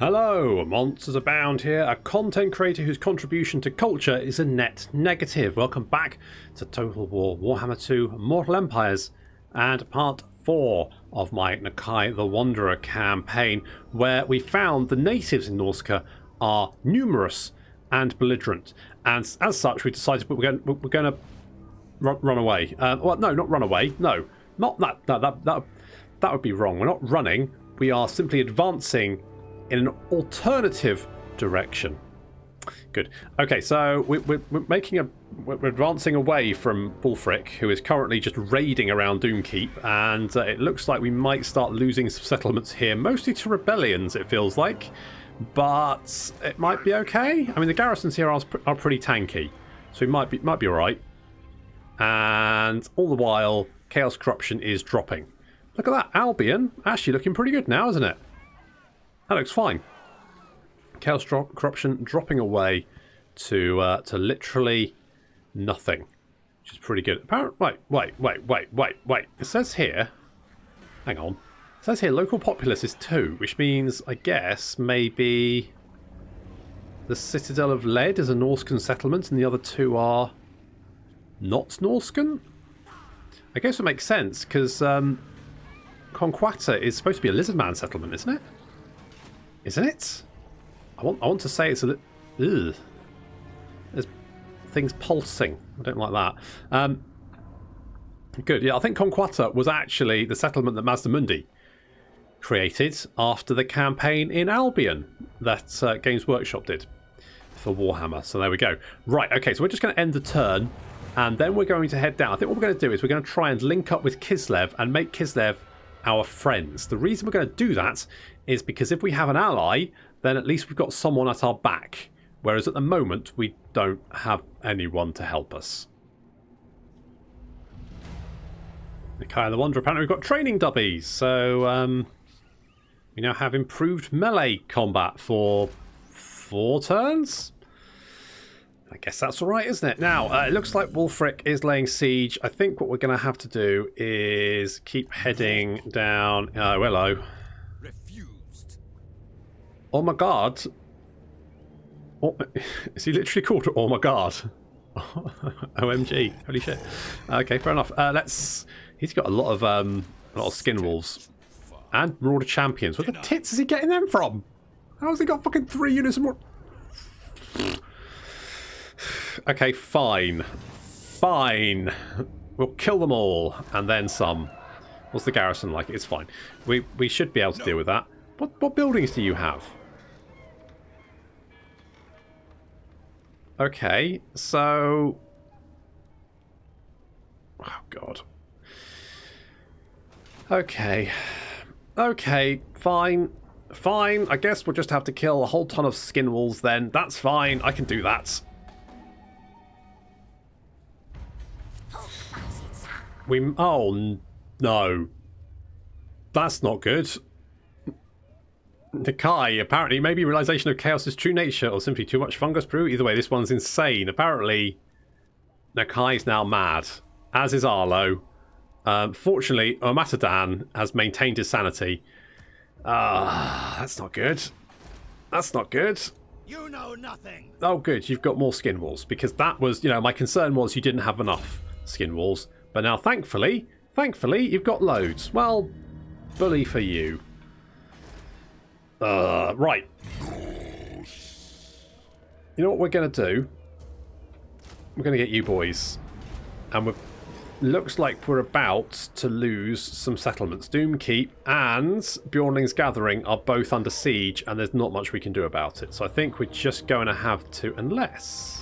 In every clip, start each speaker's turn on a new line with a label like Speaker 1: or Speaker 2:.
Speaker 1: Hello, MonstersAbound here, a content creator whose contribution to culture is a net negative. Welcome back to Total War Warhammer 2 Mortal Empires and part 4 of my Nakai The Wanderer campaign, where we found the natives in Norsca are numerous and belligerent, and as such we decided we're going to run away. Well, no, not run away. No, not that. No, that would be wrong. We're not running. We are simply advancing in an alternative direction. Good. Okay, so we're advancing away from Wulfrik, who is currently just raiding around Doomkeep, and it looks like we might start losing some settlements here, mostly to rebellions, it feels like, but it might be okay. I mean, the garrisons here are pretty tanky, so we might be all right. And all the while, Chaos Corruption is dropping. Look at that, Albion actually looking pretty good now, isn't it? That looks fine. Chaos Corruption dropping away to literally nothing, which is pretty good. Apparently, wait. It says here, hang on. It says here local populace is 2, which means, I guess, maybe the Citadel of Lead is a Norscan settlement and the other 2 are not Norscan? I guess it makes sense, because Conquata is supposed to be a Lizardman settlement, isn't it? Isn't it? I want to say it's a little... Ugh. There's things pulsing. I don't like that. Good. Yeah, I think Conquata was actually the settlement that Mazdamundi created after the campaign in Albion that Games Workshop did for Warhammer. So there we go. Right, okay, so we're just going to end the turn, and then we're going to head down. I think what we're going to do is we're going to try and link up with Kislev and make Kislev our friends. The reason we're going to do that is because if we have an ally, then at least we've got someone at our back, whereas at the moment we don't have anyone to help us. Nakai the Wanderer, apparently we've got training dubbies, so we now have improved melee combat for 4 turns. I guess that's all right, isn't it? Now, it looks like Wulfrik is laying siege. I think what we're going to have to do is keep heading down. Oh, hello. Refused. Oh my god. Oh, is he literally called Oh my god? OMG. Holy shit. Okay, fair enough. He's got a lot of skin wolves. And Marauder champions. Where the tits is he getting them from? How's he got fucking 3 units of more? Okay, fine. Fine. We'll kill them all, and then some. What's the garrison like? It's fine. We should be able to deal with that. What buildings do you have? Okay, so... Oh, God. Okay. Okay, fine. Fine. I guess we'll just have to kill a whole ton of skin wolves then. That's fine. I can do that. Oh, no. That's not good. Nakai, apparently, maybe realization of chaos's true nature or simply too much fungus brew. Either way, this one's insane. Apparently, Nakai's now mad, as is Arlo. Fortunately, Omatadan has maintained his sanity. That's not good. That's not good.
Speaker 2: You know nothing.
Speaker 1: Oh, good. You've got more skin walls, because that was, my concern was you didn't have enough skin walls. But now, thankfully, you've got loads. Well, bully for you. Right. You know what we're going to do? We're going to get you boys. And looks like we're about to lose some settlements. Doomkeep and Bjornling's Gathering are both under siege, and there's not much we can do about it. So I think we're just going to have to, unless...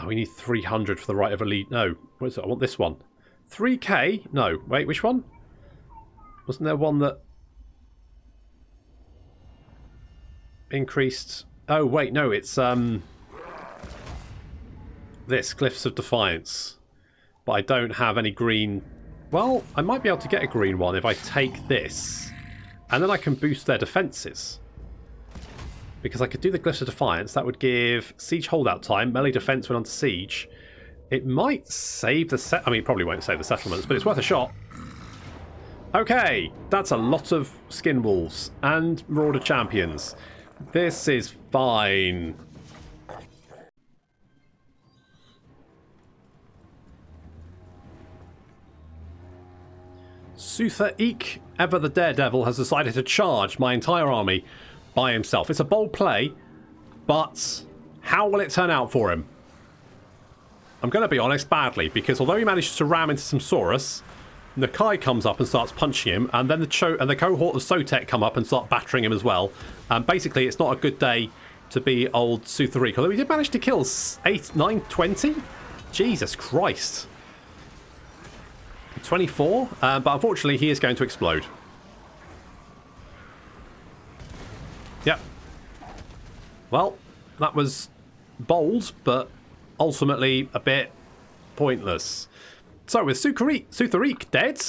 Speaker 1: we need 300 for the right of elite. No, what is it? I want this one. 3k? No, wait, which one? Wasn't there one that increased? Oh, wait, no, it's this, Cliffs of Defiance. But I don't have any green. Well, I might be able to get a green one if I take this. And then I can boost their defences. Because I could do the Glyphs of Defiance. That would give siege holdout time, melee defense when under siege. It might save the I mean, it probably won't save the settlements, but it's worth a shot. Okay, that's a lot of skin wolves and marauder champions. This is fine. Wulfrik, ever the daredevil, has decided to charge my entire army by himself. It's a bold play, but how will it turn out for him? I'm going to be honest, badly, because although he manages to ram into some Saurus, Nakai comes up and starts punching him, and then the cohort of Sotek come up and start battering him as well. Basically, it's not a good day to be old Wulfrik, although he did manage to kill 8, 9, 20? Jesus Christ. 24, but unfortunately he is going to explode. Yep. Well, that was bold, but ultimately a bit pointless. So with Wulfrik dead,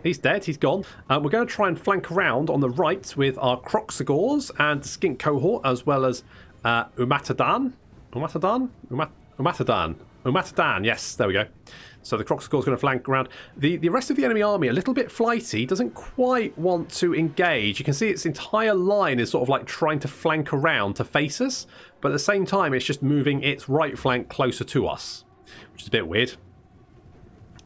Speaker 1: he's dead, he's gone. We're going to try and flank around on the right with our Kroxagors and the Skink cohort, as well as Umatadan, yes, there we go. So the Kroxagor's going to flank around. The rest of the enemy army, a little bit flighty, doesn't quite want to engage. You can see its entire line is sort of like trying to flank around to face us, but at the same time it's just moving its right flank closer to us, which is a bit weird.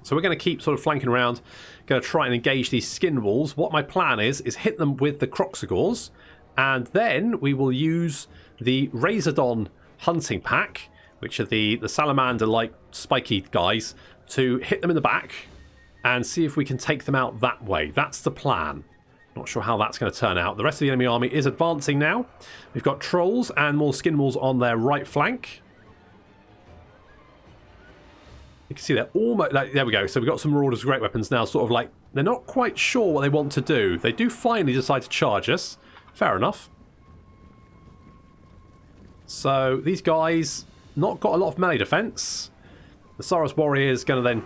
Speaker 1: So we're going to keep sort of flanking around, going to try and engage these skin walls. What my plan is hit them with the Kroxagors, and then we will use the Razordon hunting pack, which are the salamander-like spiky guys, to hit them in the back and see if we can take them out that way. That's the plan. Not sure how that's going to turn out. The rest of the enemy army is advancing now. We've got trolls and more skin walls on their right flank. You can see they're almost... there we go. So we've got some marauders with great weapons now, sort of like... they're not quite sure what they want to do. They do finally decide to charge us. Fair enough. So these guys... not got a lot of melee defense. The Saurus warrior is going to then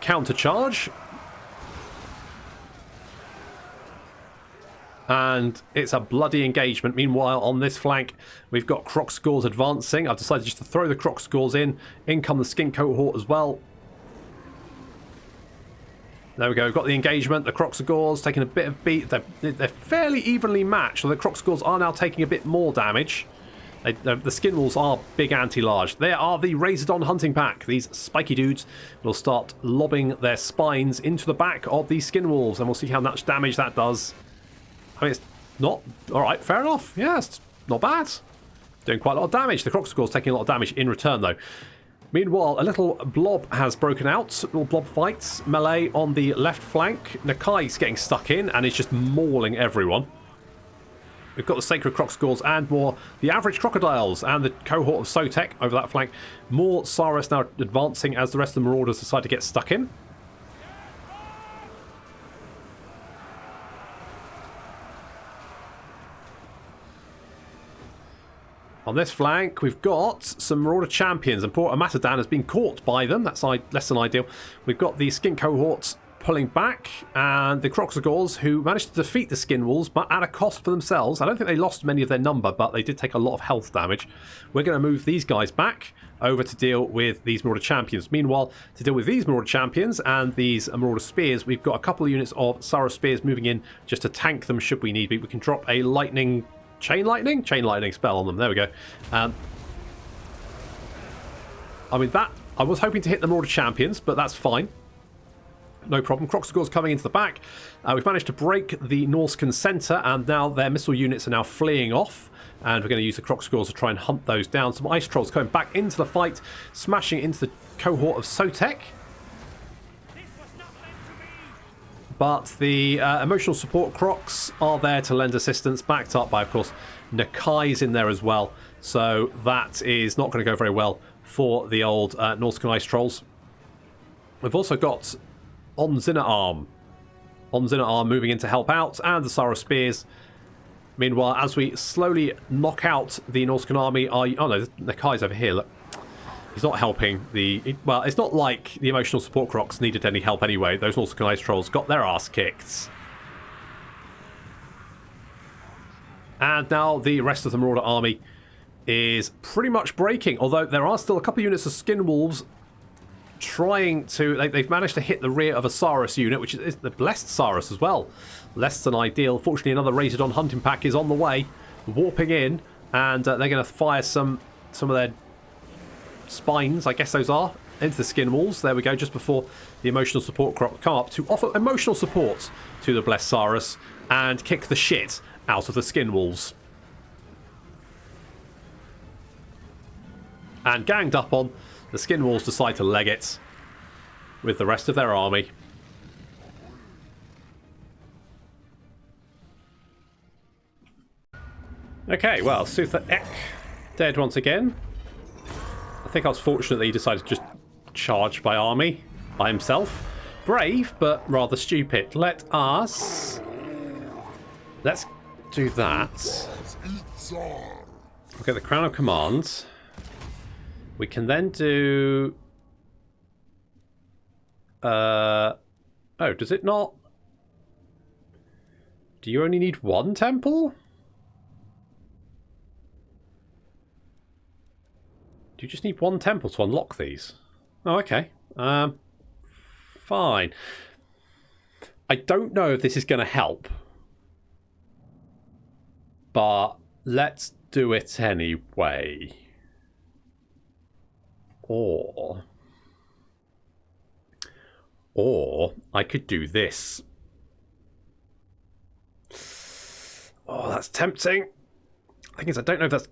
Speaker 1: counter-charge. And it's a bloody engagement. Meanwhile, on this flank, we've got Kroxagors advancing. I've decided just to throw the Kroxagors in. In come the Skink cohort as well. There we go. We've got the engagement. The Kroxagors taking a bit of beat. They're fairly evenly matched. So the Kroxagors are now taking a bit more damage. The skin walls are big anti-large. They are the Razordon hunting pack. These spiky dudes will start lobbing their spines into the back of these skin walls, and we'll see how much damage that does. I mean, it's not... alright, fair enough. Yeah, it's not bad. Doing quite a lot of damage. The Kroxagor's taking a lot of damage in return, though. Meanwhile, a little blob has broken out. Little blob fights. Melee on the left flank. Nakai's getting stuck in and is just mauling everyone. We've got the Sacred Kroxagors and more the average crocodiles and the cohort of Sotek over that flank. More Saurus now advancing as the rest of the marauders decide to get stuck in. On this flank, we've got some Marauder champions, and poor Amatadan has been caught by them. That's less than ideal. We've got the Skink cohorts pulling back, and the Kroxagors, who managed to defeat the Skin Wolves, but at a cost for themselves. I don't think they lost many of their number, but they did take a lot of health damage. We're going to move these guys back over to deal with these Marauder champions. Meanwhile, to deal with these Marauder champions and these Marauder spears, we've got a couple of units of Saurus spears moving in just to tank them should we need be. We can drop a lightning... chain lightning spell on them. There we go. I mean, that... I was hoping to hit the Marauder champions, but that's fine. No problem. Kroxagor's coming into the back. We've managed to break the Norscan centre, and now their missile units are now fleeing off. And we're going to use the Kroxagors to try and hunt those down. Some ice trolls coming back into the fight, smashing into the cohort of Sotek. But the emotional support Crocs are there to lend assistance, backed up by, of course, Nakai's in there as well. So that is not going to go very well for the old Norscan ice trolls. We've also got Onzinna Arm moving in to help out, and the Saurus spears. Meanwhile, as we slowly knock out the Norscan army, oh no, Nakai's over here, look. He's not helping the... well, it's not like the emotional support Crocs needed any help anyway. Those Norscan ice trolls got their ass kicked. And now the rest of the Marauder army is pretty much breaking, although there are still a couple of units of Skin Wolves trying to... They've managed to hit the rear of a Saurus unit, which is the blessed Saurus as well. Less than ideal. Fortunately, another Razordon hunting pack is on the way, warping in, and they're going to fire some of their spines, I guess those are, into the skin walls. There we go, just before the emotional support crop come up to offer emotional support to the blessed Saurus and kick the shit out of the skin walls. And ganged up on, the skin walls decide to leg it with the rest of their army. Okay, well, Sutha Ek dead once again. I think I was fortunate that he decided to just charge by army by himself. Brave, but rather stupid. Let's do that. We'll get the Crown of Command. We can then do... oh, does it not? Do you only need one temple? Do you just need one temple to unlock these? Oh, okay. Fine. I don't know if this is going to help. But let's do it anyway. Or I could do this. Oh, that's tempting. The thing is, I don't know if that's...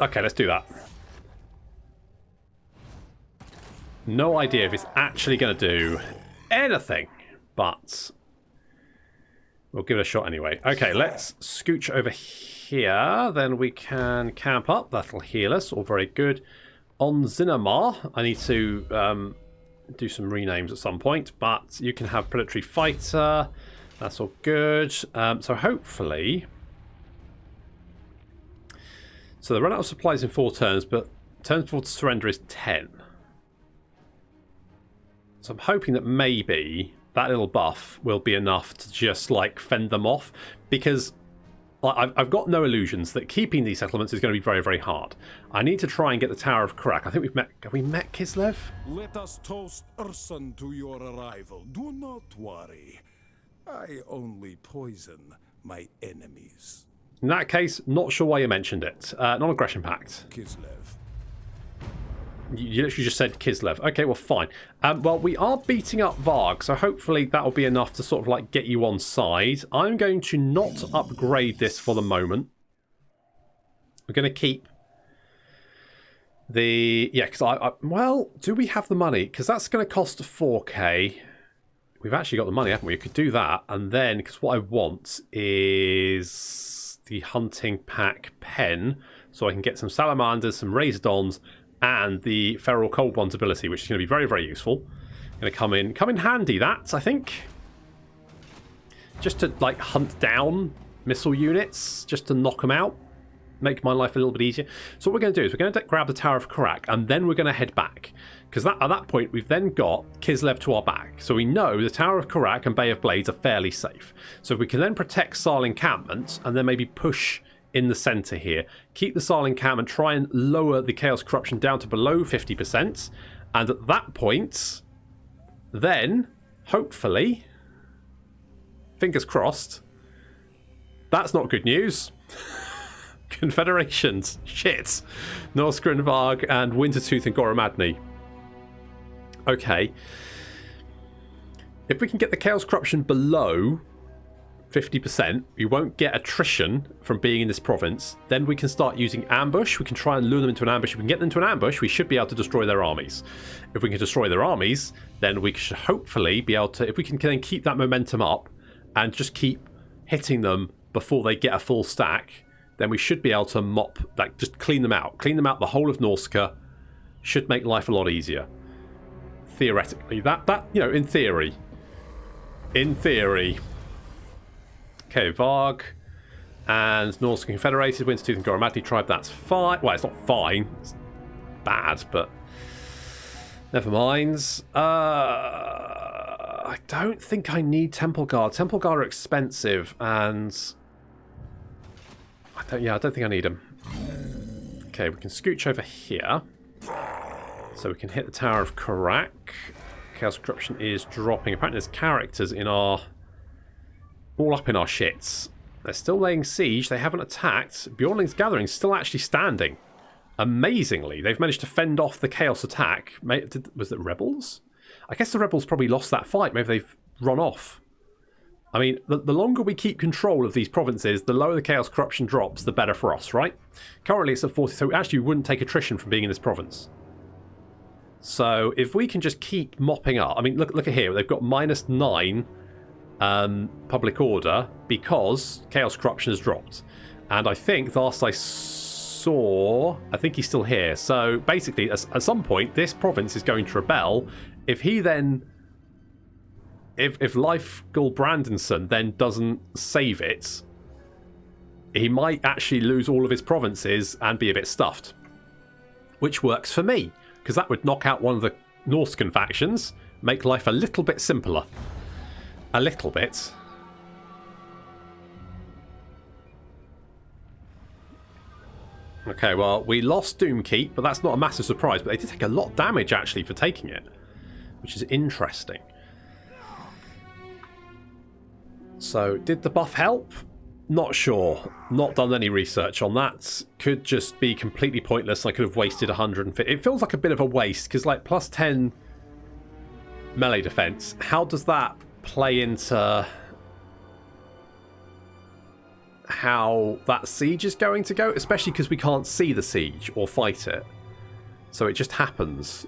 Speaker 1: okay, let's do that. No idea if it's actually going to do anything, but we'll give it a shot anyway. Okay, let's scooch over here. Then we can camp up. That'll heal us. All very good. On Zinamar, I need to do some renames at some point, but you can have Predatory Fighter. That's all good. So hopefully... So they run out of supplies in 4 turns, but turns before surrender is 10. So I'm hoping that maybe that little buff will be enough to just like fend them off, because I've got no illusions that keeping these settlements is going to be very, very hard. I need to try and get the Tower of Karak. I think we've met... Have we met Kislev?
Speaker 3: Let us toast Ursun to your arrival. Do not worry. I only poison my enemies.
Speaker 1: In that case, not sure why you mentioned it. Non-aggression pact.
Speaker 3: Kislev.
Speaker 1: You literally just said Kislev. Okay, well, fine. Well, we are beating up Varg, so hopefully that will be enough to sort of like get you on side. I'm going to not upgrade this for the moment. We're going to keep the... Yeah, because well, do we have the money? Because that's going to cost 4k. We've actually got the money, haven't we? We could do that. And then, because what I want is the hunting pack pen, so I can get some salamanders, some razordons, and the feral cold one's ability, which is going to be very, very useful. Going to come in handy, that, I think. Just to, like, hunt down missile units, just to knock them out. Make my life a little bit easier. So what we're going to do is we're going to grab the Tower of Karak, and then we're going to head back. Because at that point, we've then got Kislev to our back. So we know the Tower of Karak and Bay of Blades are fairly safe. So if we can then protect Sarl encampments, and then maybe push in the centre here, keep the Sarl encampment, try and lower the Chaos Corruption down to below 50%, and at that point, then, hopefully, fingers crossed, that's not good news. Confederations, shit. Norsgren, Varg, and Wintertooth and Goromadni. Okay. If we can get the Chaos Corruption below 50%, we won't get attrition from being in this province, then we can start using ambush. We can try and lure them into an ambush. If we can get them into an ambush, we should be able to destroy their armies. If we can destroy their armies, then we should hopefully be able to, if we can then keep that momentum up and just keep hitting them before they get a full stack, then we should be able to mop, like, just clean them out. Clean them out the whole of Norsca. Should make life a lot easier. Theoretically. That you know, in theory. In theory. Okay, Varg and Norsca Confederated, Wintertooth and Goromadni tribe, that's fine. Well, it's not fine. It's bad, but never mind. I don't think I need Temple Guard. Temple Guard are expensive, and I don't think I need them. Okay, we can scooch over here. So we can hit the Tower of Karak. Chaos Corruption is dropping. Apparently there's characters in our... all up in our shits. They're still laying siege. They haven't attacked. Bjornling's Gathering is still actually standing. Amazingly, they've managed to fend off the Chaos attack. Was it Rebels? I guess the Rebels probably lost that fight. Maybe they've run off. I mean, the longer we keep control of these provinces, the lower the Chaos Corruption drops, the better for us, right? Currently it's at 40, so actually we wouldn't take attrition from being in this province. So if we can just keep mopping up... I mean, look at here. They've got -9 public order because Chaos Corruption has dropped. And I think the last I saw... I think he's still here. So basically, at some point, this province is going to rebel. If he then... If Leifgul Brandenson then doesn't save it, he might actually lose all of his provinces and be a bit stuffed. Which works for me, because that would knock out one of the Norscan factions, make life a little bit simpler. A little bit. Okay, well, we lost Doomkeep, but that's not a massive surprise, but they did take a lot of damage, actually, for taking it, which is interesting. So, did the buff help? Not sure. Not done any research on that. Could just be completely pointless. I could have wasted 150. It feels like a bit of a waste, because like plus 10 melee defense, how does that play into how that siege is going to go? Especially because we can't see the siege or fight it. So it just happens.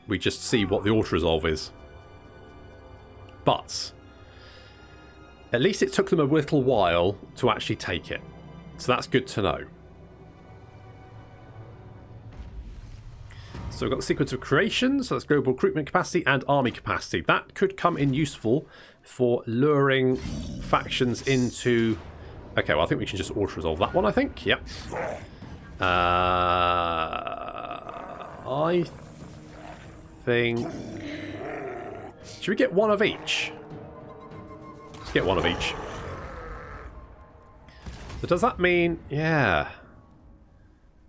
Speaker 1: We just see what the auto-resolve is. But... at least it took them a little while to actually take it. So that's good to know. So we've got the sequence of creation. So that's global recruitment capacity and army capacity. That could come in useful for luring factions into... okay, well, I think we can just auto-resolve that one, I think. Yep. I think... should we get one of each? Get one of each. So does that mean... yeah.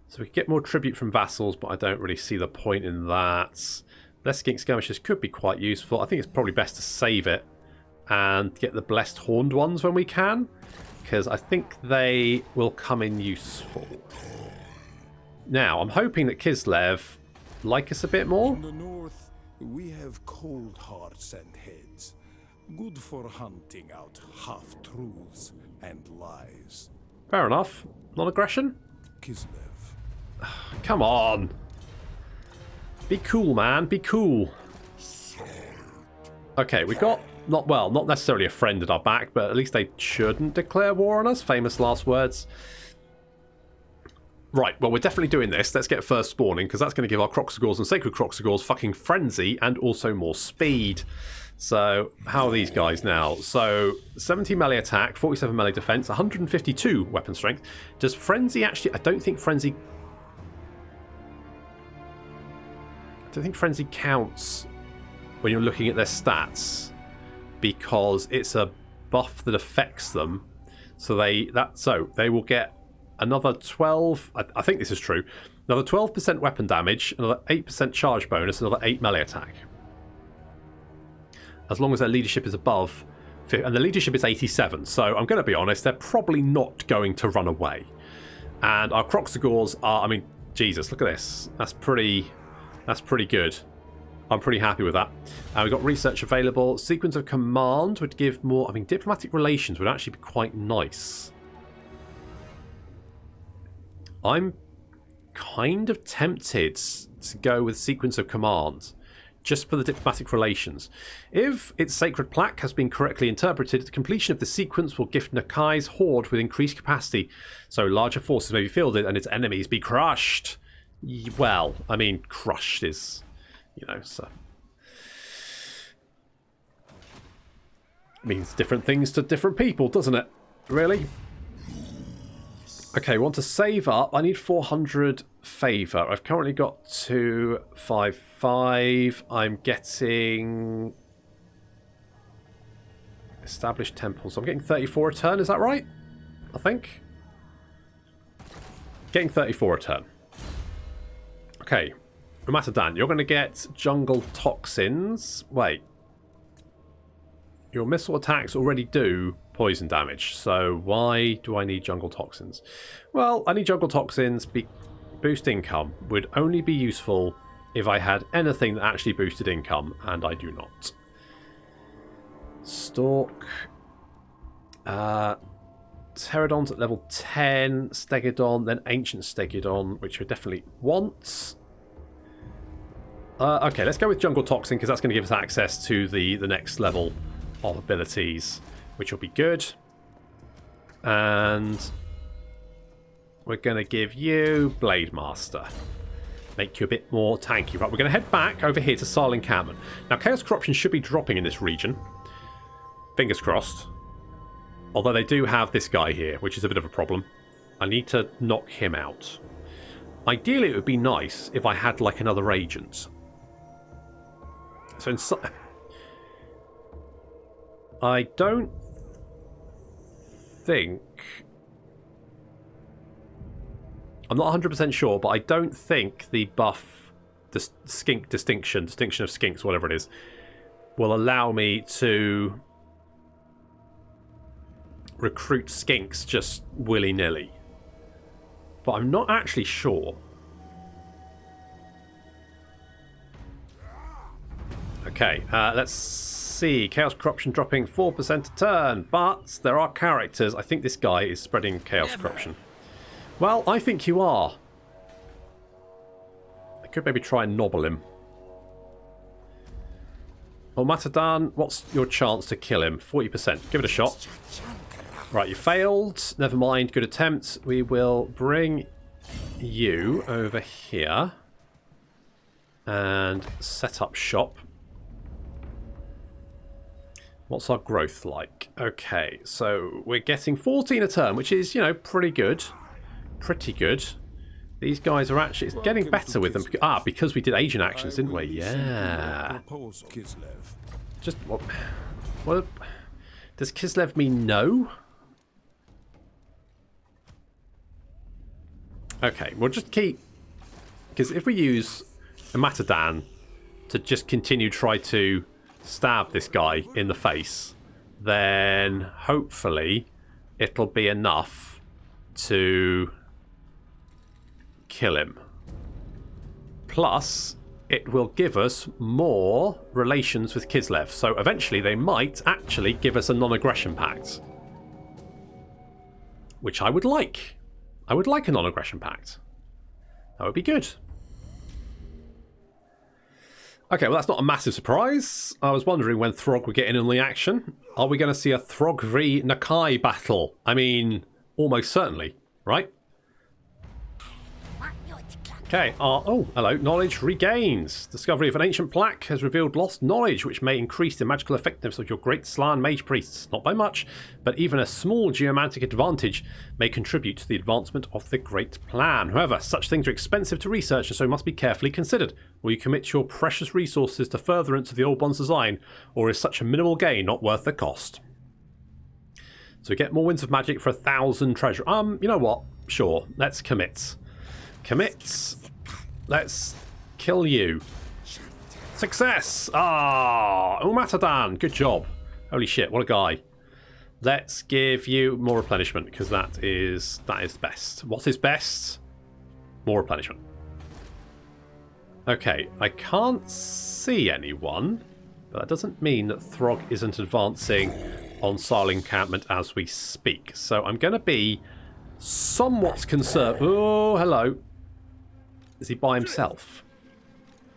Speaker 1: So we could get more tribute from vassals, but I don't really see the point in that. Less skink skirmishes could be quite useful. I think it's probably best to save it and get the blessed horned ones when we can, because I think they will come in useful. Now, I'm hoping that Kislev like us a bit more.
Speaker 3: In the north, we have cold hearts and heads. Good for hunting out half-truths and lies.
Speaker 1: Fair enough. Non-aggression?
Speaker 3: Kislev.
Speaker 1: Come on. Be cool, man. Be cool. Okay, we got, not necessarily a friend at our back, but at least they shouldn't declare war on us. Famous last words. Right, well, we're definitely doing this. Let's get first spawning, because that's going to give our Croxagors and Sacred Croxagors fucking frenzy and also more speed. So, how are these guys now? So, 70 melee attack, 47 melee defense, 152 weapon strength. Does frenzy actually... I don't think frenzy counts when you're looking at their stats, because it's a buff that affects them. So they will get another 12... I think this is true. Another 12% weapon damage, another 8% charge bonus, another 8 melee attack. As long as their leadership is above... and the leadership is 87, so I'm going to be honest, they're probably not going to run away. And our Croxagors are... I mean, Jesus, look at this. That's pretty good. I'm pretty happy with that. We've got research available. Sequence of command would give more... I mean, diplomatic relations would actually be quite nice. I'm kind of tempted to go with sequence of command, just for the diplomatic relations. If its sacred plaque has been correctly interpreted, the completion of the sequence will gift Nakai's horde with increased capacity, so larger forces may be fielded and its enemies be crushed. Well, I mean, crushed is, you know, so... means different things to different people, doesn't it? Really? Okay, we want to save up. I need 400 favour. I've currently got 255. I'm getting established temples. I'm getting 34 a turn. Is that right? I think. Getting 34 a turn. Okay. Umatadan, you're going to get jungle toxins. Wait. Your missile attacks already do poison damage, so why do I need jungle toxins? Well, I need jungle toxins. Boost income would only be useful if I had anything that actually boosted income, and I do not. Stalk. Pterodons at level 10, Stegodon, then Ancient Stegodon, which I definitely want. Okay, let's go with Jungle Toxin, because that's going to give us access to the next level of abilities, which will be good. And we're going to give you Blade Master. Make you a bit more tanky. Right, we're going to head back over here to Silent Encampment. Now, Chaos Corruption should be dropping in this region. Fingers crossed. Although they do have this guy here, which is a bit of a problem. I need to knock him out. Ideally, it would be nice if I had, like, another agent. So, I don't think... I'm not 100% sure, but I don't think the buff, the skink distinction of skinks, whatever it is, will allow me to recruit skinks just willy-nilly. But I'm not actually sure. Okay, let's see. Chaos Corruption dropping 4% a turn, but there are characters. I think this guy is spreading Chaos Corruption. Well, I think you are. I could maybe try and nobble him. Well, Matadan, what's your chance to kill him? 40%. Give it a shot. Right, you failed. Never mind. Good attempt. We will bring you over here and set up shop. What's our growth like? Okay, so we're getting 14 a turn, which is, you know, pretty good. Pretty good. These guys are actually... It's getting better with them. Ah, because we did agent actions, didn't we? Yeah. Just... What does Kislev mean no? Okay, we'll just keep... Because if we use a Matadan to just continue try to stab this guy in the face, then hopefully it'll be enough to kill him. Plus, it will give us more relations with Kislev. So eventually they might actually give us a non-aggression pact. Which I would like. I would like a non-aggression pact. That would be good. Okay, well that's not a massive surprise. I was wondering when Throg would get in on the action. Are we going to see a Throg v Nakai battle? I mean, almost certainly, right? Okay, oh, hello. Knowledge regains. Discovery of an ancient plaque has revealed lost knowledge, which may increase the magical effectiveness of your great Slan mage priests. Not by much, but even a small geomantic advantage may contribute to the advancement of the great plan. However, such things are expensive to research and so must be carefully considered. Will you commit your precious resources to furtherance of the old one's design, or is such a minimal gain not worth the cost? So we get more winds of magic for 1,000 treasure. You know what? Sure, let's commit. Commit. Let's kill you. Success! Ah, Umatadan, good job. Holy shit, what a guy. Let's give you more replenishment, because that is best. What is best? More replenishment. Okay, I can't see anyone, but that doesn't mean that Throg isn't advancing on Silent Encampment as we speak. So I'm going to be somewhat concerned. Oh, hello. Is he by himself?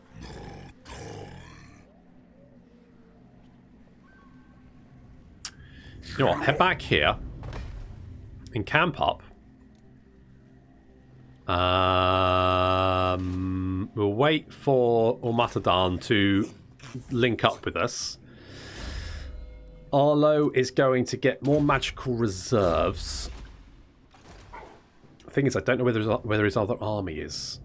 Speaker 1: You know what? Head back here and camp up. We'll wait for Umatadan to link up with us. Arlo is going to get more magical reserves. The thing is, I don't know whether his other army is.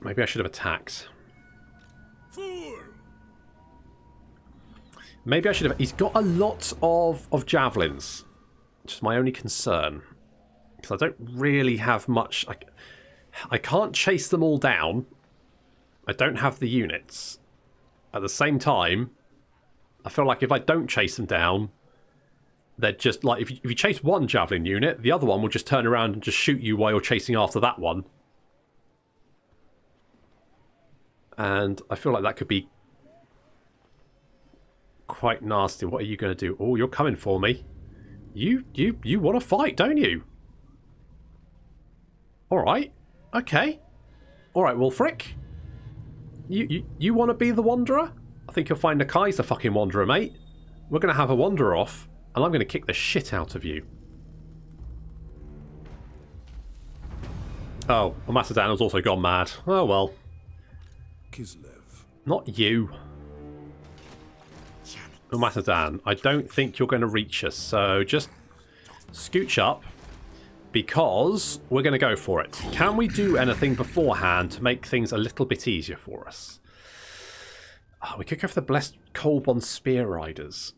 Speaker 1: Maybe I should have attacked. Maybe I should have... He's got a lot of javelins, which is my only concern. Because I don't really have much... I can't chase them all down. I don't have the units. At the same time, I feel like if I don't chase them down, they're just like... If you chase one javelin unit, the other one will just turn around and just shoot you while you're chasing after that one. And I feel like that could be quite nasty. What are you going to do? Oh, you're coming for me. You want to fight, don't you? Alright. Okay. Alright, Wulfrik. You want to be the Wanderer? I think you'll find Nakai's the fucking Wanderer, mate. We're going to have a Wanderer off, and I'm going to kick the shit out of you. Oh, MonstersAbound has also gone mad. Oh, well.
Speaker 3: Kislev.
Speaker 1: Not you. MonstersAbound, I don't think you're going to reach us, so just scooch up. Because we're going to go for it. Can we do anything beforehand to make things a little bit easier for us? Oh, we could go for the Blessed Colbon Spear Riders.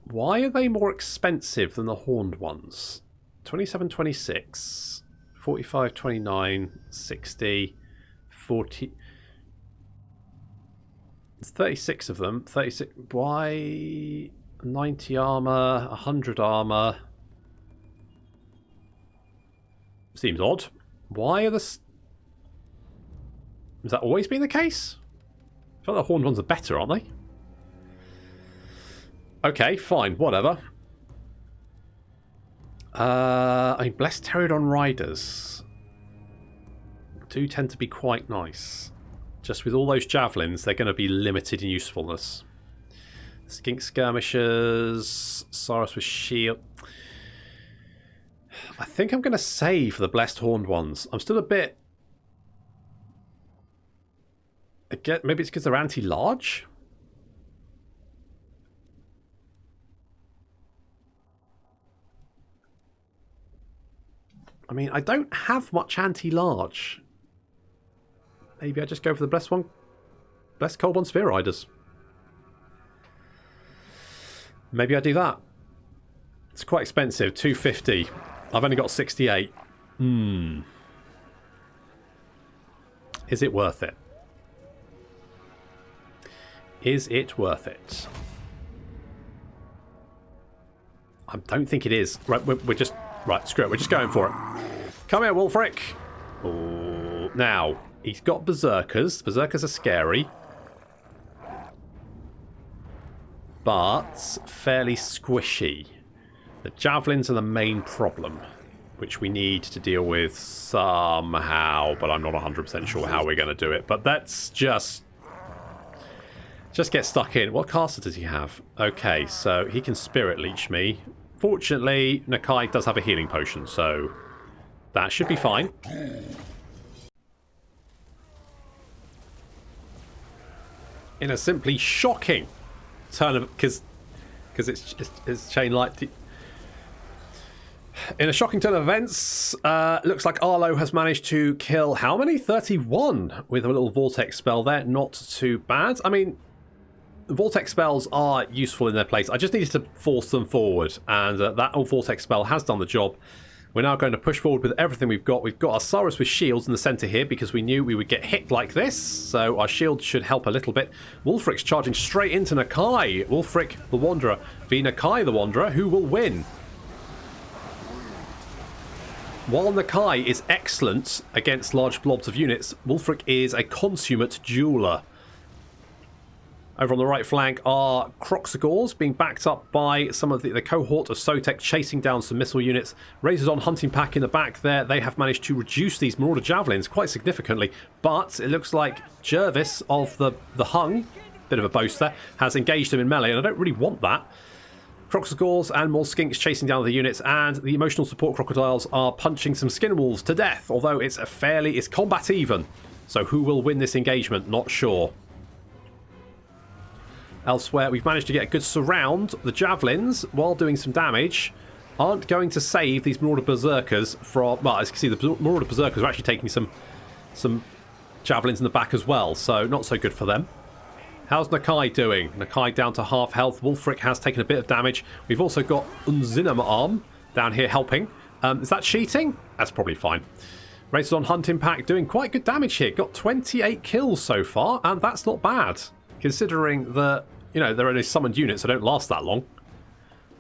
Speaker 1: Why are they more expensive than the Horned ones? 27.26, 45.29, 60, 40... It's 36 of them. 36... Why... 90 armor, 100 armor. Seems odd. Why are the... Has that always been the case? I feel like the Horned ones are better, aren't they? Okay, fine, whatever. I mean, Blessed Pterodon Riders do tend to be quite nice. Just with all those javelins, they're going to be limited in usefulness. Skink Skirmishers, Saurus with Shield. I think I'm going to save the Blessed Horned ones. I'm still a bit... Again, maybe it's because they're anti-large? I mean, I don't have much anti-large. Maybe I just go for the Blessed Colbon Spear Riders. Maybe I do that. It's quite expensive, 250. I've only got 68. Is it worth it? Is it worth it? I don't think it is. Right, we're just... Right, screw it. We're just going for it. Come here, Wulfrik. Oh, now, he's got Berserkers. Berserkers are scary. But fairly squishy. The javelins are the main problem, which we need to deal with somehow, but I'm not 100% sure how we're going to do it. But that's just get stuck in. What caster does he have? Okay, so he can Spirit Leech me. Fortunately, Nakai does have a healing potion, so that should be fine. In a simply shocking turn of... Because it's chain light. In a shocking turn of events, looks like Arlo has managed to kill how many? 31 with a little Vortex spell there. Not too bad. I mean, Vortex spells are useful in their place. I just needed to force them forward, and that old Vortex spell has done the job. We're now going to push forward with everything we've got. We've got our Saurus with shields in the centre here because we knew we would get hit like this, so our shield should help a little bit. Wulfrik's charging straight into Nakai. Wulfrik the Wanderer v Nakai the Wanderer. Who will win? While Nakai is excellent against large blobs of units, Wulfrik is a consummate dueler. Over on the right flank are Croxagors being backed up by some of the cohort of Sotek chasing down some missile units. Razors on Hunting Pack in the back there. They have managed to reduce these Marauder Javelins quite significantly. But it looks like Jervis of the Hung, bit of a boast there, has engaged him in melee, and I don't really want that. Croxagors and more skinks chasing down the units, and the emotional support crocodiles are punching some skin wolves to death, although it's combat even. So who will win this engagement? Not sure. Elsewhere, we've managed to get a good surround. The javelins, while doing some damage, aren't going to save these Marauder Berserkers from... Well, as you can see, the Marauder Berserkers are actually taking some javelins in the back as well, so not so good for them. How's Nakai doing? Nakai down to half health. Wulfrik has taken a bit of damage. We've also got Unzinam down here helping. Is that cheating? That's probably fine. Razordon Hunting Pack doing quite good damage here. Got 28 kills so far, and that's not bad. Considering that, you know, they're only summoned units, so don't last that long.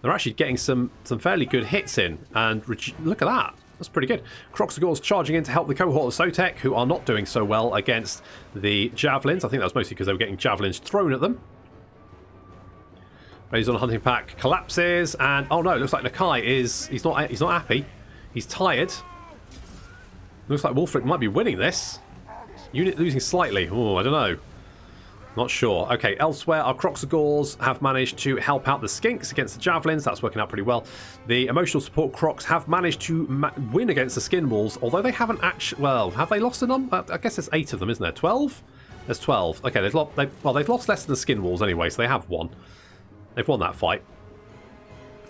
Speaker 1: They're actually getting some fairly good hits in, and look at that. That's pretty good. Kroxagor's charging in to help the cohort of Sotek, who are not doing so well against the javelins. I think that was mostly because they were getting javelins thrown at them. Razordon Hunting Pack collapses, and oh no, it looks like Nakai he's not happy. He's tired. Looks like Wulfrik might be winning this. Unit losing slightly. Oh, I don't know. Not sure. Okay, elsewhere, our Kroxagors have managed to help out the Skinks against the Javelins. That's working out pretty well. The emotional support Crocs have managed to win against the Skin Walls, although they haven't actually... Well, have they lost a number? I guess there's 8 of them, isn't there? 12? There's 12. Okay, they've lost less than the Skin Walls anyway, so they have won. They've won that fight.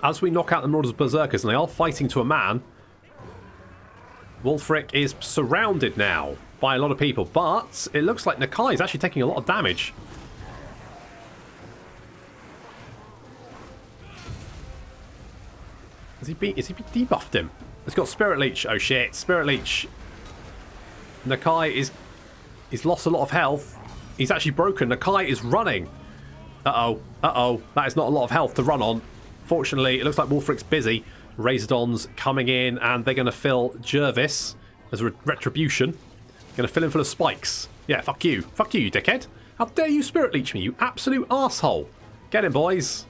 Speaker 1: As we knock out the Marauders Berserkers, and they are fighting to a man, Wulfrik is surrounded now by a lot of people, but it looks like Nakai is actually taking a lot of damage. Is he debuffed him? He's got Spirit Leech. Oh shit, Spirit Leech. Nakai he's lost a lot of health. He's actually broken. Nakai is running. Uh-oh. That is not a lot of health to run on. Fortunately, it looks like Wulfrik's busy. Razordon's coming in, and they're going to fill Jervis as a retribution. Going to fill him full of spikes. Yeah, fuck you. Fuck you, you dickhead. How dare you Spirit Leech me, you absolute arsehole. Get him, boys.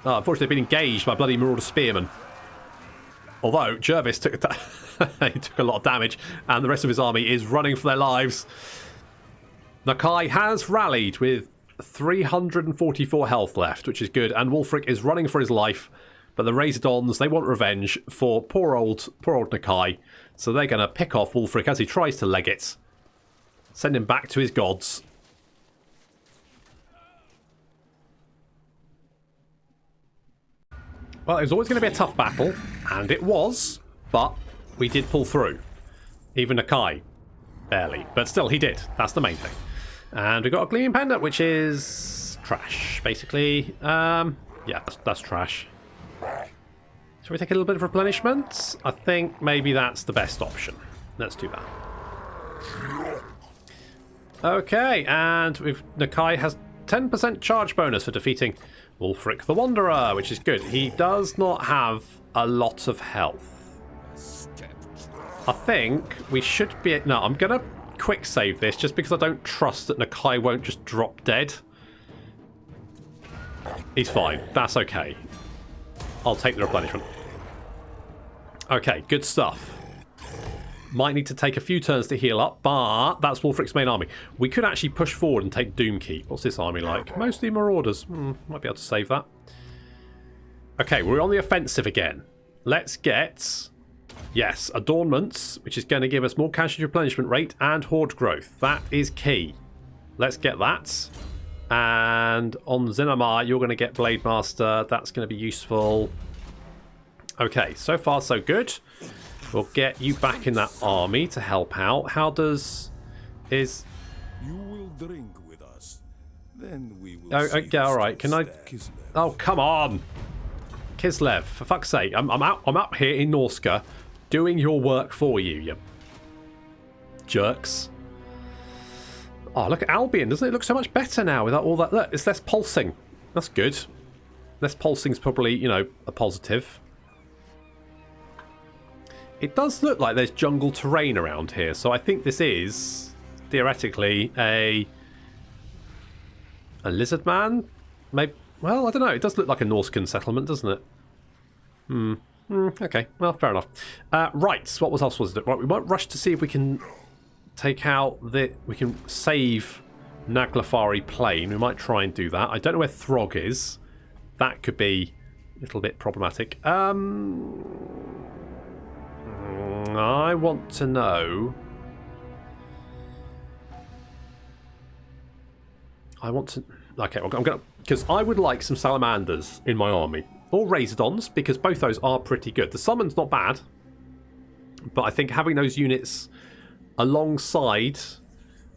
Speaker 1: Oh, unfortunately, they've been engaged by bloody Marauder Spearmen. Although, Jervis took he took a lot of damage, and the rest of his army is running for their lives. Nakai has rallied with 344 health left, which is good, and Wulfrik is running for his life. But the Razordons, they want revenge for poor old Nakai, so they're going to pick off Wulfrik as he tries to leg it. Send him back to his gods. Well, it was always going to be a tough battle, and it was, but we did pull through. Even Nakai. Barely. But still, he did. That's the main thing. And we got a Gleaming Pendant, which is trash, basically. Yeah, that's trash. Shall we take a little bit of replenishment? I think maybe that's the best option. Let's do that. Okay, and Nakai has 10% charge bonus for defeating Wulfrik the Wanderer, which is good. He does not have a lot of health. I think we should be... No, I'm going to quick save this just because I don't trust that Nakai won't just drop dead. He's fine. That's okay. I'll take the replenishment. Okay, good stuff. Might need to take a few turns to heal up, but that's Wulfrik's main army. We could actually push forward and take Doomkeep. What's this army like? Mostly Marauders. Might be able to save that. Okay, we're on the offensive again. Let's get... Yes, Adornments, which is going to give us more casualty replenishment rate and horde growth. That is key. Let's get that. And on Zinamar, you're going to get Blade Master. That's going to be useful. Okay, so far so good. We'll get you back in that army to help out. How does... You
Speaker 3: will drink with us. Then we will
Speaker 1: okay, alright. Can I...
Speaker 3: Kislev.
Speaker 1: Oh, come on! Kislev, for fuck's sake. I'm up here in Norska doing your work for you, you jerks. Oh, look at Albion. Doesn't it look so much better now without all that? Look, it's less pulsing. That's good. Less pulsing is probably, you know, a positive. It does look like there's jungle terrain around here, so I think this is, theoretically, a lizard man? Maybe. Well, I don't know. It does look like a Norscan settlement, doesn't it? Okay. Well, fair enough. Right. What else was it? Right, we might rush to see if we can take out we can save Naglafari Plain. We might try and do that. I don't know where Throg is. That could be a little bit problematic. I want to know... Okay, I'm going to... Because I would like some Salamanders in my army. Or Razordons, because both those are pretty good. The Summon's not bad. But I think having those units alongside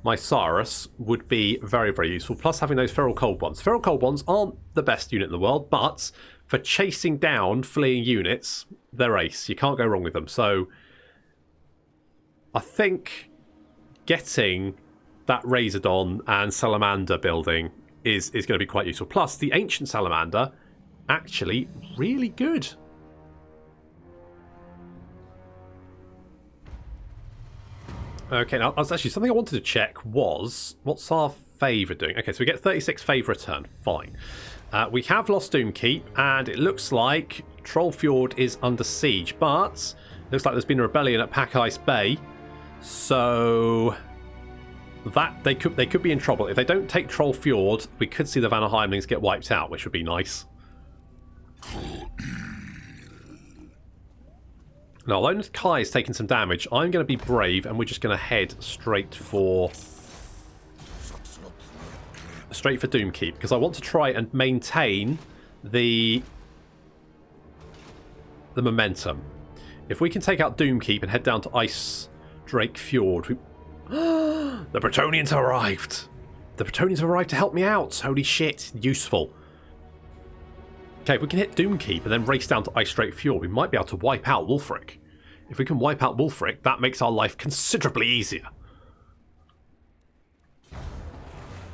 Speaker 1: my Cyrus would be very, very useful. Plus having those Feral Cold ones. Feral Cold ones aren't the best unit in the world, but for chasing down fleeing units, they're ace. You can't go wrong with them. So I think getting that Razordon and Salamander building is going to be quite useful. Plus, the Ancient Salamander, actually really good. Okay, now, actually, something I wanted to check was, what's our favour doing? Okay, so we get 36 favour a turn. Fine. We have lost Doomkeep, and it looks like Trollfjord is under siege, but it looks like there's been a rebellion at Pack Ice Bay, so that they could be in trouble. If they don't take Trollfjord, we could see the Vanaheimlings get wiped out, which would be nice. Now, although Nakai is taking some damage, I'm going to be brave, and we're just going to head straight for Doomkeep, because I want to try and maintain the momentum. If we can take out Doomkeep and head down to Ice Drake Fjord, the Bretonnians arrived. The Bretonnians arrived to help me out. Holy shit, useful. Okay, if we can hit Doomkeep and then race down to Ice Drake Fjord, we might be able to wipe out Wulfrik. If we can wipe out Wulfrik, that makes our life considerably easier.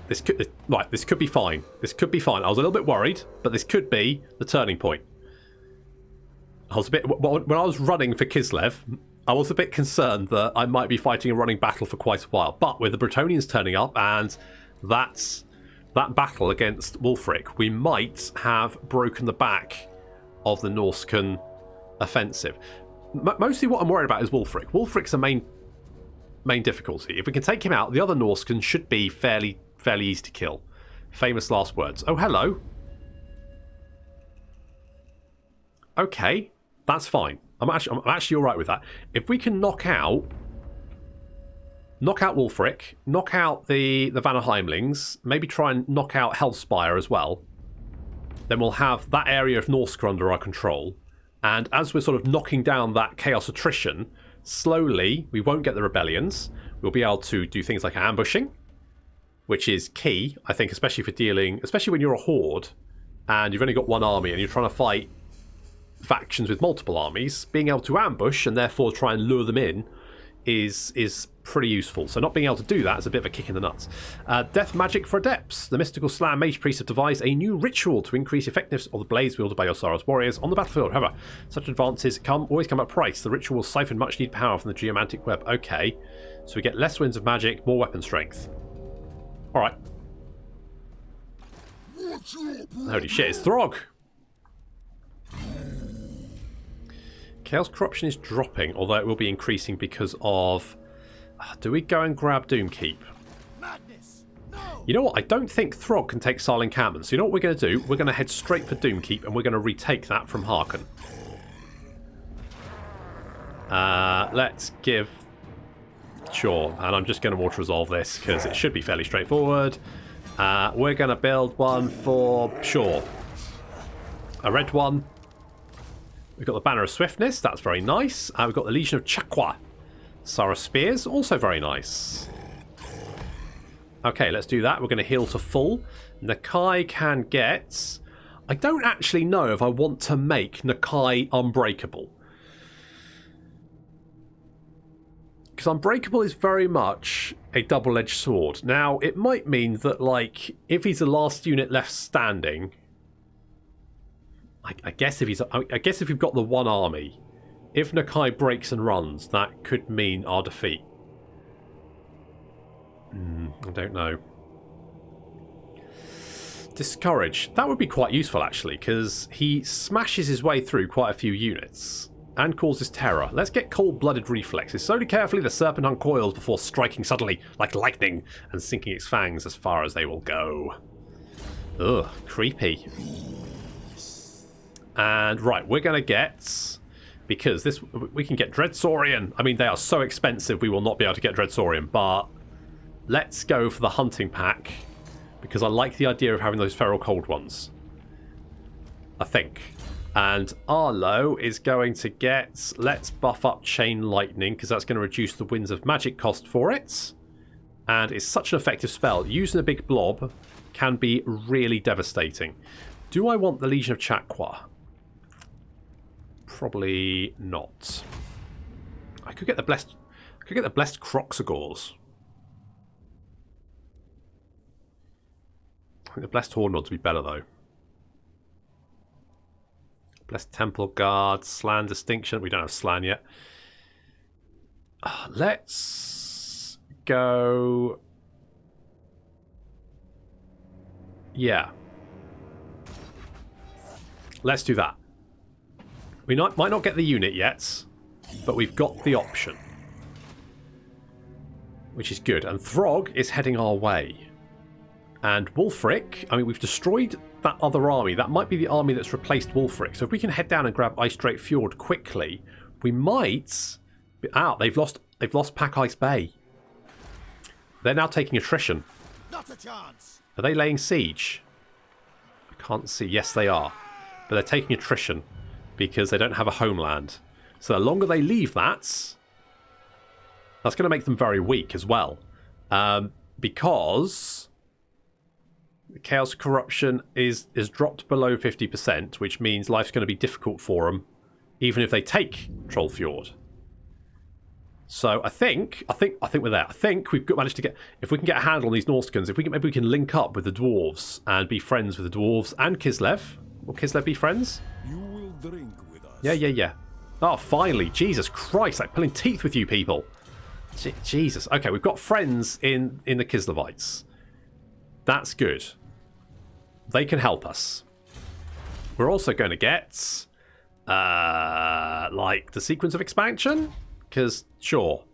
Speaker 1: This could be fine. This could be fine. I was a little bit worried, but this could be the turning point. I was a bit, when I was running for Kislev, I was a bit concerned that I might be fighting a running battle for quite a while. But with the Bretonnians turning up and that battle against Wulfrik, we might have broken the back of the Norscan offensive. Mostly what I'm worried about is Wulfrik. Wulfrik's the main difficulty. If we can take him out, the other Norscan should be fairly easy to kill. Famous last words. Oh, hello. Okay, that's fine. I'm actually all right with that. If we can knock out Wulfrik, knock out the Vanaheimlings, maybe try and knock out Hellspire as well, then we'll have that area of Norsca under our control. And as we're sort of knocking down that chaos attrition, slowly, we won't get the rebellions. We'll be able to do things like ambushing, which is key, I think, especially when you're a horde and you've only got one army and you're trying to fight factions with multiple armies. Being able to ambush and therefore try and lure them in is pretty useful. So not being able to do that is a bit of a kick in the nuts. Death magic for adepts. The mystical Slam Mage Priests have devised a new ritual to increase effectiveness of the blades wielded by your Saros warriors on the battlefield. However, such advances always come at a price. The ritual will siphon much needed power from the geomantic web. Okay, so we get less winds of magic, more weapon strength. Alright. Holy shit, it's Throg! Chaos Corruption is dropping, although it will be increasing because of... do we go and grab Doomkeep?
Speaker 2: Madness. No.
Speaker 1: You know what? I don't think Throg can take Silent Encampment. So you know what we're going to do? We're going to head straight for Doomkeep, and we're going to retake that from Harken. Let's give... Sure, and I'm just going to auto-resolve this, because it should be fairly straightforward. We're going to build one for Shaw. A red one. We've got the Banner of Swiftness, that's very nice. We've got the Legion of Chakwa. Sarah Spears, also very nice. Okay, let's do that. We're going to heal to full. Nakai can get... I don't actually know if I want to make Nakai unbreakable. Because unbreakable is very much a double-edged sword. Now, it might mean that, like, if he's the last unit left standing... I guess if we've got the one army, if Nakai breaks and runs, that could mean our defeat. I don't know. Discourage. That would be quite useful, actually, because he smashes his way through quite a few units and causes terror. Let's get cold-blooded reflexes. Slowly, carefully, the serpent uncoils before striking suddenly, like lightning, and sinking its fangs as far as they will go. Ugh, creepy. And right, we're going to get, because this we can get Dreadsaurian. I mean, they are so expensive we will not be able to get Dreadsaurian, but let's go for the hunting pack, because I like the idea of having those feral cold ones, I think. And Arlo is going to get, let's buff up Chain Lightning, because that's going to reduce the Winds of Magic cost for it. And it's such an effective spell. Using a big blob can be really devastating. Do I want the Legion of Chakwa? Probably not. I could get the blessed. I could get the blessed Croxagores. I think the blessed Hornlords would be better though. Blessed Temple Guard, Slan Distinction. We don't have Slan yet. Let's go. Yeah. Let's do that. We might not get the unit yet, but we've got the option. Which is good. And Throg is heading our way. And Wulfrik, I mean, we've destroyed that other army. That might be the army that's replaced Wulfrik. So if we can head down and grab Ice Drake Fjord quickly, we might be out. They've lost Pack Ice Bay. They're now taking attrition.
Speaker 2: Not a chance.
Speaker 1: Are they laying siege? I can't see. Yes, they are. But they're taking attrition because they don't have a homeland. So the longer they leave that's going to make them very weak as well. Because the Chaos Corruption is dropped below 50%, which means life's going to be difficult for them, even if they take Trollfjord. So I think we're there. I think we've managed to get, if we can get a handle on these Norscans, maybe we can link up with the dwarves and be friends with the dwarves and Kislev. Will Kislev be friends?
Speaker 3: You will drink with us.
Speaker 1: Yeah. Oh, finally. Jesus Christ, like pulling teeth with you people. Jesus. Okay, we've got friends in the Kislevites. That's good. They can help us. We're also going to get like the sequence of expansion, because sure,